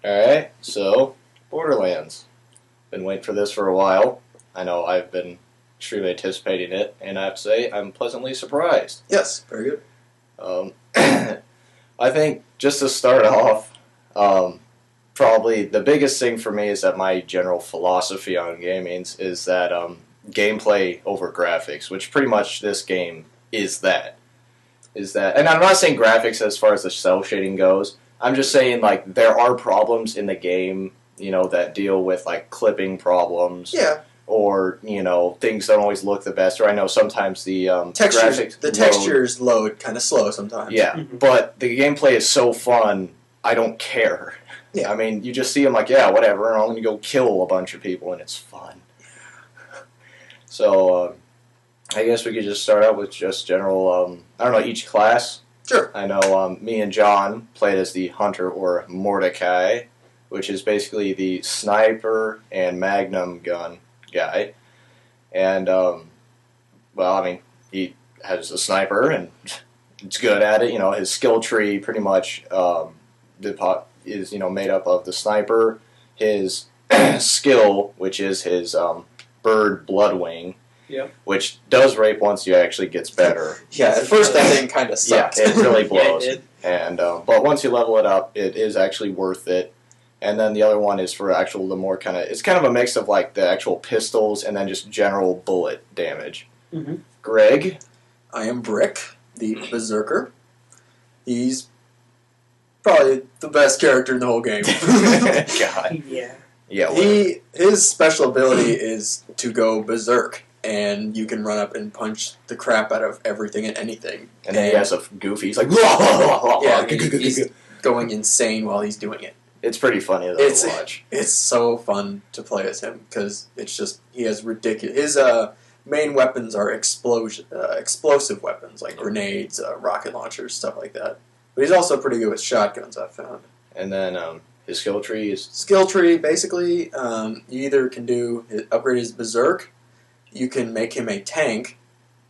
Alright, so, Borderlands. Been waiting for this for a while. I know I've been extremely anticipating it, and I have to say, I'm pleasantly surprised. Yes, very good. I think, just to start off, probably the biggest thing for me is that my general philosophy on gaming is that gameplay over graphics, which pretty much this game is that. And I'm not saying graphics as far as the cell shading goes. I'm just saying, like, there are problems in the game, that deal with, like, clipping problems. Yeah. Or, things don't always look the best. Or I know sometimes the textures load kind of slow sometimes. Yeah, but the gameplay is so fun, I don't care. Yeah. I mean, you just see them like, yeah, whatever, I'm going to go kill a bunch of people, and it's fun. So, I guess we could just start out with just general, I don't know, each class. Sure. I know me and John played as the Hunter or Mordecai, which is basically the sniper and magnum gun guy. And, he has a sniper and it's good at it. His skill tree pretty much is, made up of the sniper, his skill, which is his bird bloodwing. Yep. Which does rape once you actually gets better. Yeah, at first that thing kind of sucked. Yeah, it really blows. Yeah, it did. And but once you level it up, it is actually worth it. And then the other one is for the more it's kind of a mix of like the actual pistols and then just general bullet damage. Mm-hmm. Greg? I am Brick, the Berserker. He's probably the best character in the whole game. God. Yeah. Yeah. His special ability is to go berserk, and you can run up and punch the crap out of everything and anything. And then he has a goofy. He's like, yeah, he's going insane while he's doing it. It's pretty funny though to watch. It's so fun to play as him because it's just he has ridiculous. His main weapons are explosive weapons like grenades, rocket launchers, stuff like that. But he's also pretty good with shotguns, I've found. And then his skill tree is basically you either can upgrade his berserk. You can make him a tank,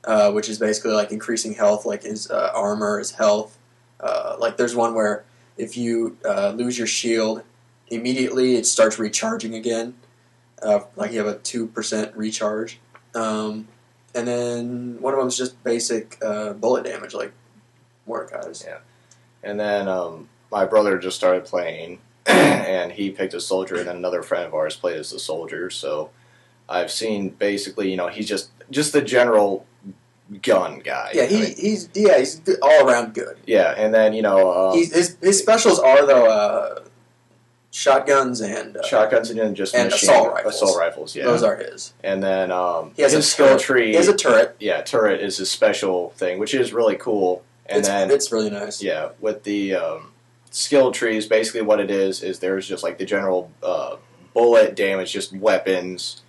which is basically like increasing health, like his armor, his health. Like there's one where if you lose your shield, immediately it starts recharging again. Like you have a 2% recharge. And then one of them is just basic bullet damage, like Mordecai's. Yeah. And then my brother just started playing, and he picked a soldier, and then another friend of ours played as a soldier. So I've seen basically, he's just the general gun guy. Yeah, he's good, all around good. Yeah, and then his specials are though shotguns and just assault rifles. Assault rifles, yeah. Those are his. And then he has his skill tree. He has a turret. Yeah, turret is his special thing, which is really cool. And it's really nice. Yeah, with the skill trees, basically what it is there's just like the general bullet damage, just weapons.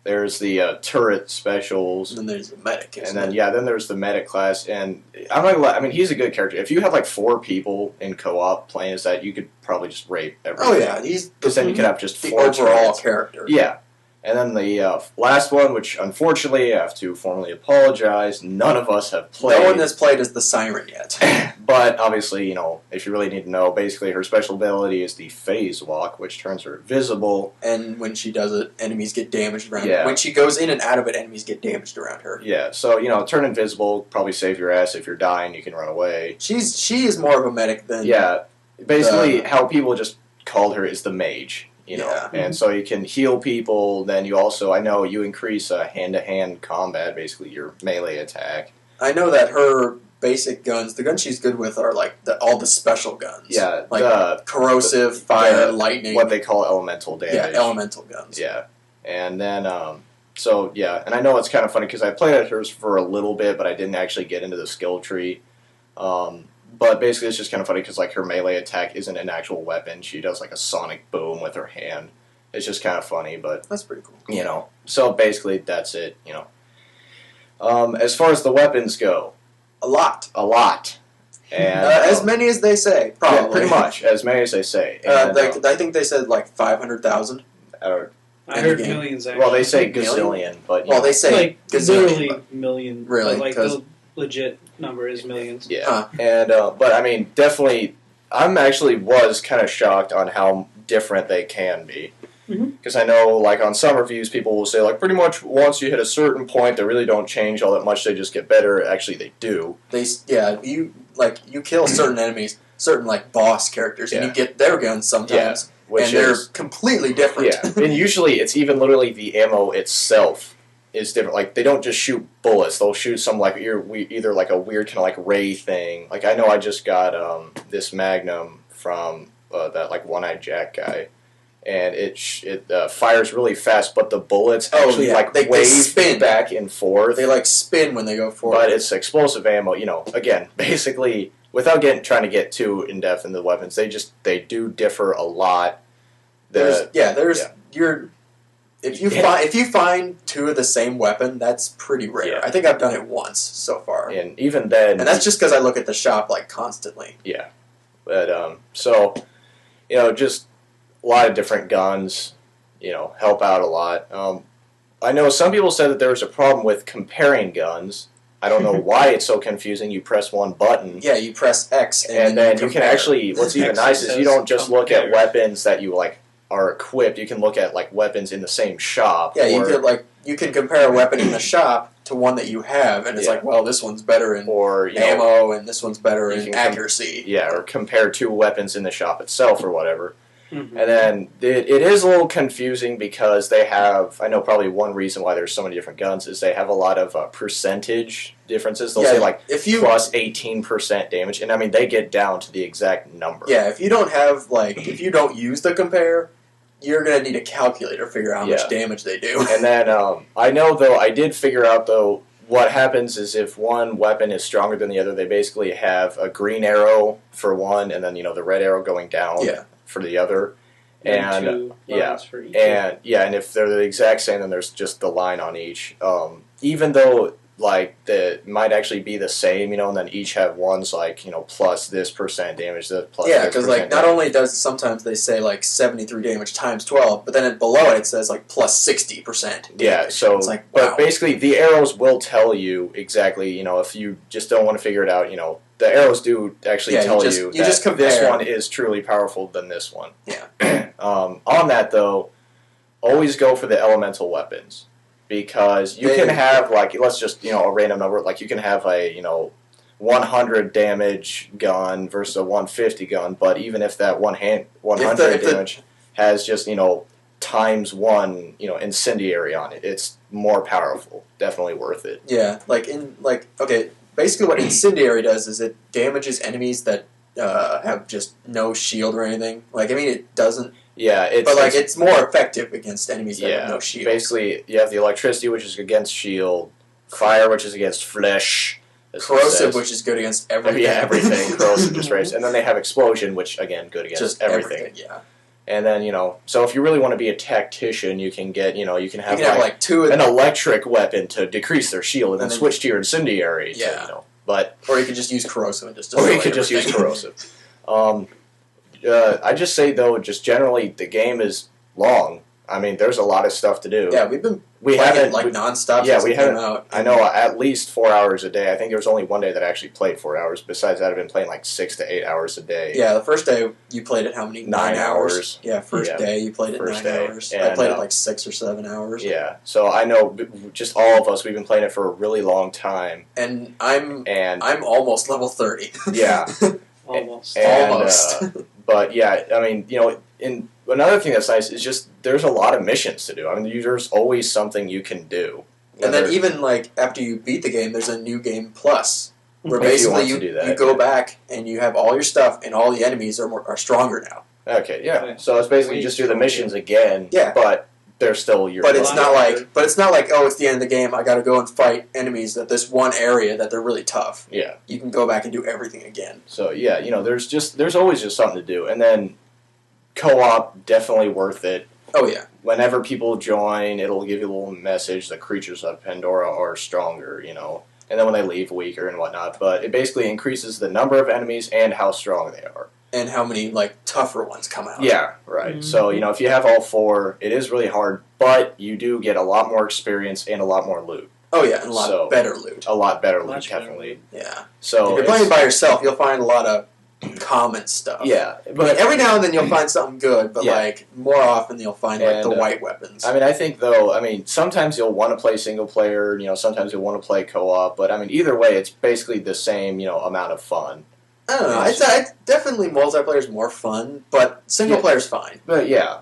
There's the turret specials. And then there's the medic. Then there's the medic class. And I'm not gonna lie, I mean, he's a good character. If you have like 4 people in co-op playing as that, you could probably just rape everything. Oh yeah, because then you could have just the 4 overall character. Yeah. And then the last one, which unfortunately I have to formally apologize, none of us have played. No one has played as the Siren yet. But obviously, if you really need to know, basically her special ability is the phase walk, which turns her invisible. And when she does it, enemies get damaged around her. Yeah. When she goes in and out of it, enemies get damaged around her. Yeah, so, turn invisible, probably save your ass. If you're dying, you can run away. She is more of a medic than... Yeah, basically how people just called her is the mage. Yeah. And so you can heal people, then you also, I know, you increase hand-to-hand combat, basically your melee attack. I know that her basic guns, the guns she's good with are like all the special guns. Yeah. Like corrosive, fire, lightning. What they call elemental damage. Yeah, elemental guns. Yeah. And then, and I know it's kind of funny because I played at hers for a little bit, but I didn't actually get into the skill tree. But basically, it's just kind of funny because like her melee attack isn't an actual weapon. She does like a sonic boom with her hand. It's just kind of funny, but that's pretty cool. So basically, that's it. As far as the weapons go, a lot. And as many as they say, probably. Yeah, pretty much as many as they say. And, I think they said like 500,000. I heard millions. Actually. Well, they say gazillion, but they say like gazillion, literally million. Really, like the legit number is millions. Yeah, and but I mean, definitely I'm actually was kind of shocked on how different they can be. Because I know, like, on some reviews, people will say, like, pretty much once you hit a certain point, they really don't change all that much. They just get better. Actually, they do. You kill certain enemies, certain, like, boss characters, and you get their guns sometimes, and they're completely different. Yeah, and usually it's even literally the ammo itself is different. Like, they don't just shoot bullets. They'll shoot some, like, either, like, a weird kind of, like, ray thing. Like, I know I just got this Magnum from that, like, One-Eyed Jack guy. And it fires really fast, but the bullets actually they spin back and forth. They like spin when they go forward. But it's explosive ammo. You know, again, basically, without trying to get too in depth in the weapons, they do differ a lot. If you find two of the same weapon, that's pretty rare. Yeah. I think I've done it once so far, and even then, and that's just because I look at the shop like constantly. Yeah, but so you know, just a lot of different guns, you know, help out a lot. I know some people said that there was a problem with comparing guns. I don't know why it's so confusing. You press one button. Yeah, you press X, and then you can actually. What's even nice is you don't just look at weapons that you like are equipped. You can look at like weapons in the same shop. Yeah, you can compare a weapon in the shop to one that you have, and it's like, well, this one's better in ammo, and this one's better in accuracy. Or compare two weapons in the shop itself, or whatever. And then it is a little confusing because they have, I know probably one reason why there's so many different guns is they have a lot of percentage differences. They'll say like plus 18% damage, and I mean they get down to the exact number. Yeah, if you don't have if you don't use the compare, you're going to need a calculator to figure out how much damage they do. And then I know though, I did figure out though, what happens is if one weapon is stronger than the other, they basically have a green arrow for one, and then the red arrow going down. Yeah. For the other, and for each and if they're the exact same, then there's just the line on each. Even though that might actually be the same, and then each have ones plus this percent damage, plus because not only does sometimes they say 73 damage times 12, but then below it says plus 60%. Yeah, so it's wow. But basically the arrows will tell you exactly. If you just don't want to figure it out, the arrows do actually tell you that this one is truly powerful than this one. Yeah. On that, though, always go for the elemental weapons. Because you can have, let's just, a random number. You can have a, 100 damage gun versus a 150 gun. But even if that 100 damage has just, times one, incendiary on it, it's more powerful. Definitely worth it. Yeah. Okay. Basically, what incendiary does is it damages enemies that have just no shield or anything. It doesn't. Yeah, it's more effective against enemies that have no shield. Basically, you have the electricity, which is against shield, fire, which is against flesh, corrosive, which is good against everything. Yeah, everything. Corrosive, just race, and then they have explosion, which again, good against just everything. Yeah. And then so if you really want to be a tactician, you can get you can have two an electric weepon to decrease their shield, and then switch to your incendiary. Yeah. Or you could just use corrosive and just. Or you could just use corrosive. I just say though, just generally the game is long. I mean, there's a lot of stuff to do. Yeah, we haven't nonstop. Yeah, we haven't. Out. I know at least 4 hours a day. I think there was only one day that I actually played 4 hours. Besides that, I've been playing 6 to 8 hours a day. Yeah, the first day you played it how many? 9 hours. Yeah, first day you played it 9 hours. And, I played it 6 or 7 hours. Yeah, so I know just all of us. We've been playing it for a really long time. And I'm almost level 30. Yeah, almost. But yeah, I mean, in another thing that's nice is just there's a lot of missions to do. I mean, there's always something you can do. And then even after you beat the game, there's a new game plus where basically you go back and you have all your stuff and all the enemies are stronger now. Okay, yeah. So it's basically you just do the missions again. Yeah. But they're still your. But it's not oh, it's the end of the game. I got to go and fight enemies at this one area that they're really tough. Yeah. You can go back and do everything again. So yeah, there's always just something to do, and then co-op definitely worth it. Oh yeah. Whenever people join, it'll give you a little message. The creatures of Pandora are stronger, and then when they leave, weaker and whatnot. But it basically increases the number of enemies and how strong they are. And how many tougher ones come out. Yeah, right. Mm-hmm. So if you have all 4, it is really hard, but you do get a lot more experience and a lot more loot. Oh yeah, and a lot better loot. A lot better loot, definitely. Yeah. So if you're playing by yourself, you'll find a lot of common stuff. Yeah, But but every now and then you'll find something good, but Yeah. like more often you'll find like the And, white weapons. I mean, I think though, sometimes you'll want to play single player, sometimes you'll want to play co-op, but I mean, either way, it's basically the same, amount of fun. I don't know. Yes. I'd definitely multiplayer is more fun, but single Yeah. player's fine. But yeah,